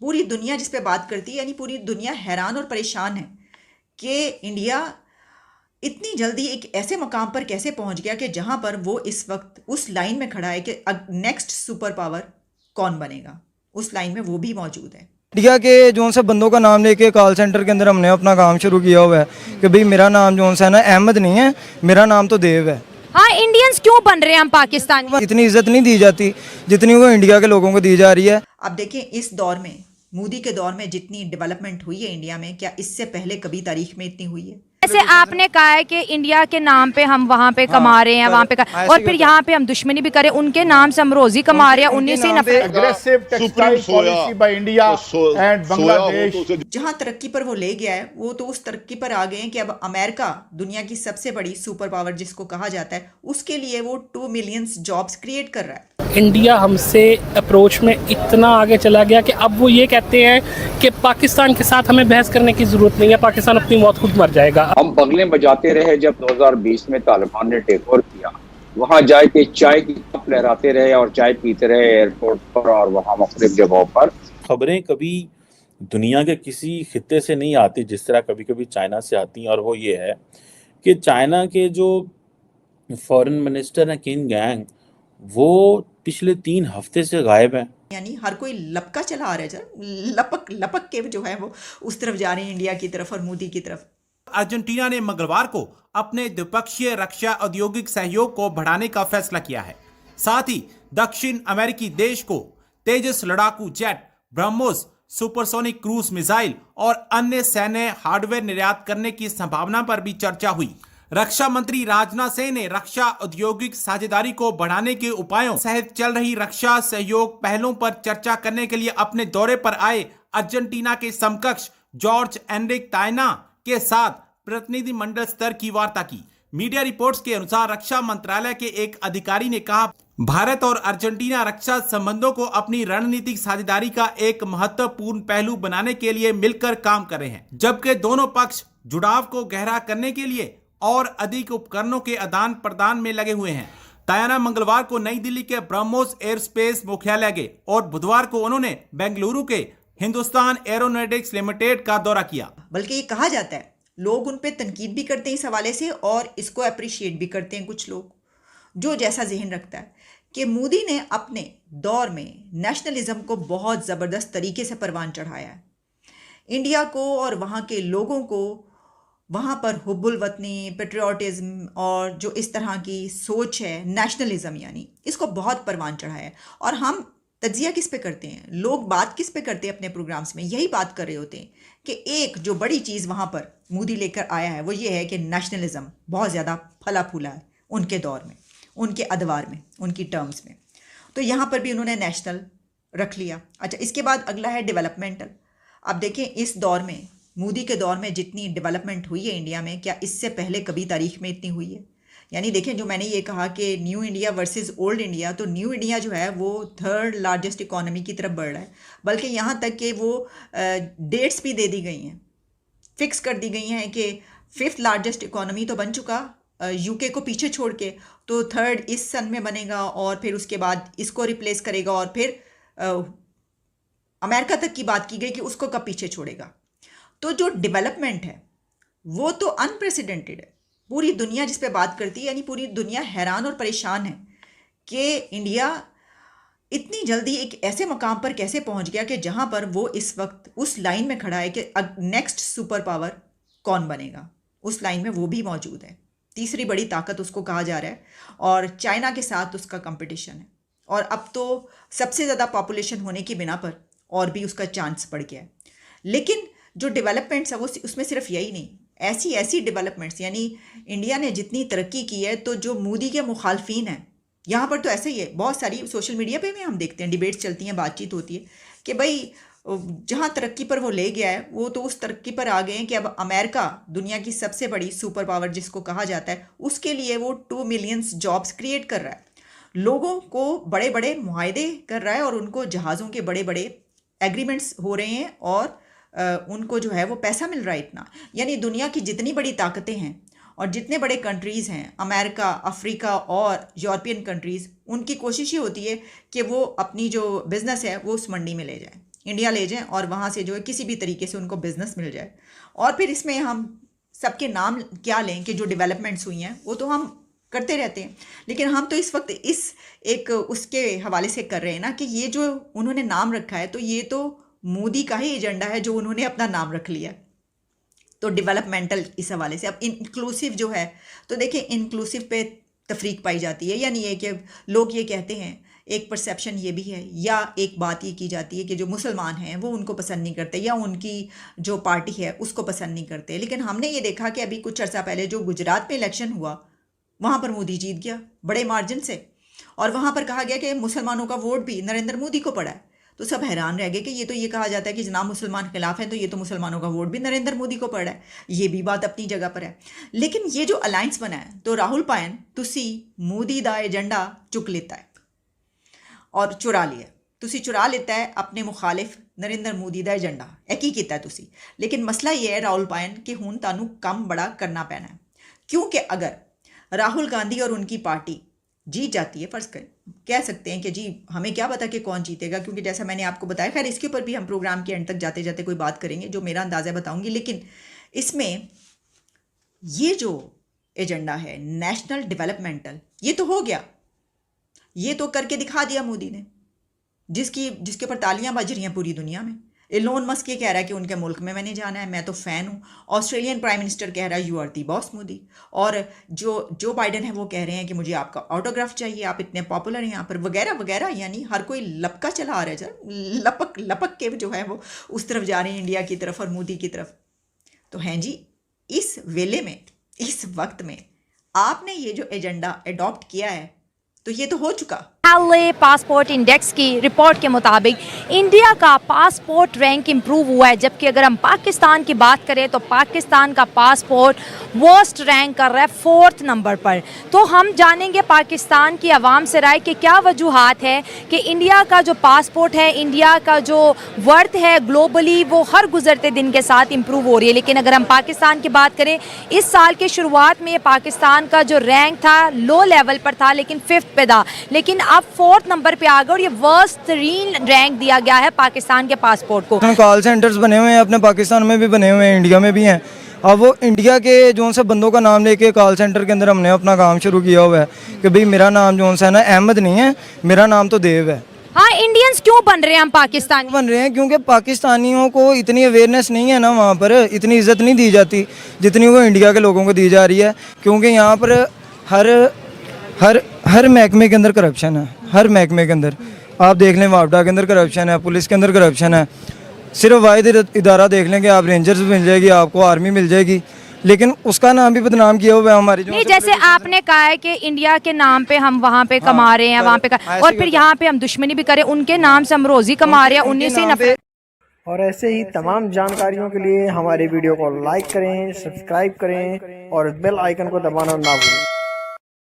पूरी दुनिया जिस पे बात करती है, यानी पूरी दुनिया हैरान और परेशान है कि इंडिया इतनी जल्दी एक ऐसे मकाम पर कैसे पहुंच गया कि जहां पर वो इस वक्त उस लाइन में खड़ा है कि नेक्स्ट सुपर पावर कौन बनेगा, उस लाइन में वो भी मौजूद है। इंडिया के जो से बंदों का नाम लेके कॉल सेंटर के अंदर हमने अपना काम शुरू किया हुआ है कि भाई मेरा नाम जो है ना अहमद नहीं है, मेरा नाम तो देव है। हाँ, इंडियंस क्यों बन रहे हैं हम पाकिस्तानी? इतनी इज्जत नहीं दी जाती जितनी वो इंडिया के लोगों को दी जा रही है। अब देखें, इस दौर में, मोदी के दौर में जितनी डेवलपमेंट हुई है इंडिया में, क्या इससे पहले कभी तारीख में इतनी हुई है? जैसे आपने कहा है कि इंडिया के नाम पे हम वहाँ पे कमा रहे हैं, वहाँ पे और फिर यहाँ पे हम दुश्मनी भी करें, उनके नाम से हम रोजी कमा रहे हैं, उन्हीं से नफरत। Aggressive textile policy by India and Bangladesh. जहां तरक्की पर वो ले गया है, वो तो उस तरक्की पर आ गए हैं कि अब अमेरिका, दुनिया की सबसे बड़ी सुपर पावर जिसको कहा जाता है, उसके लिए वो 2 मिलियन जॉब्स क्रिएट कर रहा है। इंडिया हमसे अप्रोच में इतना आगे चला गया कि अब वो ये कहते हैं कि पाकिस्तान के साथ हमें बहस करने की ज़रूरत नहीं है, पाकिस्तान अपनी मौत खुद मर जाएगा। हम बगलें बजाते रहे जब 2020 में तालिबान ने टेक ओवर किया, वहाँ जाए के चाय की कप लहराते रहे और चाय पीते रहे एयरपोर्ट पर और वहाँ मुख्तलिफ जगहों पर। खबरें कभी दुनिया के किसी खित्ते से नहीं आती जिस तरह कभी कभी चाइना से आती हैं, और वो ये है कि चाइना के जो फॉरेन मिनिस्टर हैं किन गैंग, वो पिछले 3 हफ्ते से गायब हैं। यानी हर कोई लपका चला आ रहा है, लपक लपक के जो है वो उस तरफ जा रहे हैं, इंडिया की तरफ और मोदी की तरफ। अर्जेंटीना ने मंगलवार को अपने द्विपक्षीय रक्षा औद्योगिक सहयोग को बढ़ाने का फैसला किया है। साथ ही दक्षिण अमेरिकी देश को तेजस लड़ाकू jet, BrahMos, supersonic cruise missile और अन्य सैन्य हार्डवेयर निर्यात करने की संभावना पर भी चर्चा हुई। रक्षा मंत्री राजनाथ सिंह ने रक्षा औद्योगिक साझेदारी को बढ़ाने के उपायों सहित चल रही रक्षा सहयोग पहलों पर चर्चा करने के लिए अपने दौरे पर आए अर्जेंटीना के समकक्ष जॉर्ज एनरिक ताइना के साथ प्रतिनिधि मंडल स्तर की वार्ता की। मीडिया रिपोर्ट्स के अनुसार रक्षा मंत्रालय के एक अधिकारी ने कहा, भारत और अर्जेंटीना रक्षा संबंधों को अपनी रणनीतिक साझेदारी का एक महत्वपूर्ण पहलू बनाने के लिए मिलकर काम कर रहे हैं, जबकि दोनों पक्ष जुड़ाव को गहरा करने के लिए और अधिक उपकरणों के आदान प्रदान में लगे हुए हैं। तायाना मंगलवार को नई दिल्ली के ब्रह्मोस एयरस्पेस मुख्यालय गए और बुधवार को उन्होंने बेंगलुरु के हिंदुस्तान एरोनॉटिक्स लिमिटेड का दौरा किया। बल्कि ये कहा जाता है, लोग उन पे तनकीद भी करते हैं इस हवाले से और इसको अप्रिशिएट भी करते हैं कुछ लोग, जो जैसा जहन रखता है, कि मोदी ने अपने दौर में नेशनलिज्म को बहुत ज़बरदस्त तरीके से परवान चढ़ाया है। इंडिया को और वहाँ के लोगों को वहाँ पर हुब्बुल वतनी, पेट्रियाटिज्म और जो इस तरह की सोच है, नेशनलिज्म, यानी इसको बहुत परवान चढ़ाया है। और हम तज्जिया किस पे करते हैं, लोग बात किस पे करते हैं अपने प्रोग्राम्स में, यही बात कर रहे होते हैं कि एक जो बड़ी चीज़ वहाँ पर मोदी लेकर आया है वो ये है कि नेशनलिज्म बहुत ज़्यादा फला फूला है उनके दौर में, उनके अदवार में, उनकी टर्म्स में। तो यहाँ पर भी उन्होंने नेशनल रख लिया। अच्छा, इसके बाद अगला है डेवलपमेंटल। अब देखें, इस दौर में, मोदी के दौर में जितनी डेवलपमेंट हुई है इंडिया में, क्या इससे पहले कभी तारीख में इतनी हुई है? यानी देखें, जो मैंने ये कहा कि new India versus old India, तो न्यू इंडिया जो है वो 3rd लार्जेस्ट इकोनॉमी की तरफ बढ़ रहा है। बल्कि यहाँ तक कि वो डेट्स भी दे दी गई हैं, फिक्स कर दी गई हैं कि 5th लार्जेस्ट इकोनॉमी तो बन चुका यूके को पीछे छोड़ के, तो 3rd इस सन में बनेगा और फिर उसके बाद इसको रिप्लेस करेगा और फिर अमेरिका तक की बात की गई कि उसको कब पीछे छोड़ेगा। तो जो डेवलपमेंट है वो तो अनप्रेसिडेंटेड है। पूरी दुनिया जिस पे बात करती है, यानी पूरी दुनिया हैरान और परेशान है कि इंडिया इतनी जल्दी एक ऐसे मकाम पर कैसे पहुंच गया कि जहां पर वो इस वक्त उस लाइन में खड़ा है कि नेक्स्ट सुपर पावर कौन बनेगा, उस लाइन में वो भी मौजूद है। तीसरी बड़ी ताकत उसको कहा जा रहा है और चाइना के साथ उसका कंपटीशन है, और अब तो सबसे ज़्यादा पॉपुलेशन होने की बिना पर और भी उसका चांस बढ़ गया है। लेकिन जो डेवलपमेंट्स है वो उसमें सिर्फ यही नहीं, ऐसी ऐसी डेवलपमेंट्स, यानी इंडिया ने जितनी तरक्की की है, तो जो मोदी के मुखालफिन हैं यहाँ पर तो ऐसे ही है, बहुत सारी सोशल मीडिया पे भी हम देखते हैं, डिबेट्स चलती हैं, बातचीत होती है कि भाई जहाँ तरक्की पर वो ले गया है, वो तो उस तरक्की पर आ गए हैं कि अब अमेरिका, दुनिया की सबसे बड़ी सुपर पावर जिसको कहा जाता है, उसके लिए वो 2 मिलियन जॉब्स क्रिएट कर रहा है, लोगों को बड़े बड़े मुआहदे कर रहा है और उनको जहाज़ों के बड़े बड़े एग्रीमेंट्स हो रहे हैं और उनको जो है वो पैसा मिल रहा है इतना। यानी दुनिया की जितनी बड़ी ताकतें हैं और जितने बड़े कंट्रीज़ हैं, अमेरिका, अफ्रीका और यूरोपियन कंट्रीज़, उनकी कोशिश ही होती है कि वो अपनी जो बिज़नेस है वो उस मंडी में ले जाएं। इंडिया ले जाएं और वहाँ से जो है किसी भी तरीके से उनको बिजनेस मिल जाए। और फिर इसमें हम सबके नाम क्या लें कि जो डेवलपमेंट्स हुई हैं वो तो हम करते रहते हैं, लेकिन हम तो इस वक्त इस एक उसके हवाले से कर रहे हैं ना कि ये जो उन्होंने नाम रखा है तो ये तो मोदी का ही एजेंडा है जो उन्होंने अपना नाम रख लिया। तो डेवलपमेंटल इस हवाले से अब इंक्लूसिव जो है, तो देखिए इंक्लूसिव पे तफरीक पाई जाती है, यानी ये कि लोग ये कहते हैं, एक परसेप्शन ये भी है या एक बात ये की जाती है कि जो मुसलमान हैं वो उनको पसंद नहीं करते या उनकी जो पार्टी है उसको पसंद नहीं करते। लेकिन हमने ये देखा कि अभी कुछ अर्सा पहले जो गुजरात में इलेक्शन हुआ वहाँ पर मोदी जीत गया बड़े मार्जिन से, और वहाँ पर कहा गया कि मुसलमानों का वोट भी नरेंद्र मोदी को पड़ा है। तो सब हैरान रह गए कि ये तो ये कहा जाता है कि जनाब मुसलमान खिलाफ है, तो ये तो मुसलमानों का वोट भी नरेंद्र मोदी को पड़ा है। ये भी बात अपनी जगह पर है, लेकिन ये जो अलायंस बना है तो राहुल पायन तुसी मोदी दा एजेंडा चुक लेता है और चुरा लिया, तुसी चुरा लेता है अपने मुखालिफ नरेंद्र मोदी दा एजेंडा एक ही किया तुसी। लेकिन मसला ये है राहुल पायन कि हुण तानू कम बड़ा करना पैना है, क्योंकि अगर राहुल गांधी और उनकी पार्टी जीत जाती है, फर्ज कह सकते हैं कि जी हमें क्या पता कि कौन जीतेगा, क्योंकि जैसा मैंने आपको बताया, खैर इसके ऊपर भी हम प्रोग्राम के एंड तक जाते जाते कोई बात करेंगे, जो मेरा अंदाज़ा बताऊंगी। लेकिन इसमें ये जो एजेंडा है नेशनल डेवलपमेंटल, ये तो हो गया, ये तो करके दिखा दिया मोदी ने, जिसके ऊपर तालियां बज रही हैं पूरी दुनिया में। एलोन मस्क ये कह रहा है कि उनके मुल्क में मैंने जाना है, मैं तो फ़ैन हूँ। ऑस्ट्रेलियन प्राइम मिनिस्टर कह रहा है you are the boss Modi. और जो बाइडन है वो कह रहे हैं कि मुझे आपका ऑटोग्राफ चाहिए, आप इतने पॉपुलर हैं यहाँ पर, वगैरह वगैरह। यानी हर कोई लपका चला आ रहा है, लपक के जो है वो उस तरफ जा रहे हैं, इंडिया की तरफ और मोदी की तरफ। तो हैं जी, इस वेले में, इस वक्त में आपने ये जो एजेंडा अडॉप्ट किया है तो ये तो हो चुका। LA पासपोर्ट इंडेक्स की रिपोर्ट के मुताबिक इंडिया का पासपोर्ट रैंक इंप्रूव हुआ है, जबकि अगर हम पाकिस्तान की बात करें तो पाकिस्तान का पासपोर्ट वर्स्ट रैंक कर रहा है 4th नंबर पर। तो हम जानेंगे पाकिस्तान की आवाम से राय कि क्या वजूहात है कि इंडिया का जो पासपोर्ट है, इंडिया का जो वर्थ है ग्लोबली, वो हर गुजरते दिन के साथ इंप्रूव हो रही है। लेकिन अगर हम पाकिस्तान की बात करें, इस साल के शुरुआत में पाकिस्तान का जो रैंक था लो लेवल पर था, लेकिन 5th पे था, लेकिन अब 4th नंबर पे आ गया और ये वर्स्ट तरीन रैंक दिया गया है पाकिस्तान के पासपोर्ट को। कॉल सेंटर्स बने हुए हैं अपने पाकिस्तान में भी बने हुए हैं, इंडिया में भी हैं। अब वो इंडिया के जो से बंदों का नाम लेके कॉल सेंटर के अंदर हमने अपना काम शुरू किया हुआ है कि भाई मेरा नाम जो है ना अहमद नहीं है, मेरा नाम तो देव है। हाँ, इंडियंस क्यों बन रहे हैं हम पाकिस्तानी? बन रहे हैं क्योंकि पाकिस्तानियों को इतनी अवेयरनेस नहीं है ना, वहाँ पर इतनी इज्जत नहीं दी जाती जितनी वो इंडिया के लोगों को दी जा रही है। क्योंकि यहाँ पर हर महकमे के अंदर करप्शन है, हर महकमे के अंदर आप देख लें, वापडा के अंदर करप्शन है, पुलिस के अंदर करप्शन है। सिर्फ वाहिद इदारा देख लें कि आप रेंजर्स मिल जाएगी, आपको आर्मी मिल जाएगी, लेकिन उसका नाम भी बदनाम किया हुआ है हमारी जो। नहीं, जैसे आपने कहा है कि इंडिया के नाम पे हम वहाँ पे कमा रहे हैं, वहाँ पे और फिर यहाँ पे हम दुश्मनी भी करें, उनके नाम से हम रोजी कमा रहे हैं, उन्हीं से नफरत। और ऐसे ही तमाम जानकारियों के लिए हमारे वीडियो को लाइक करें, सब्सक्राइब करें और बेल आइकन को दबाना ना भूलें।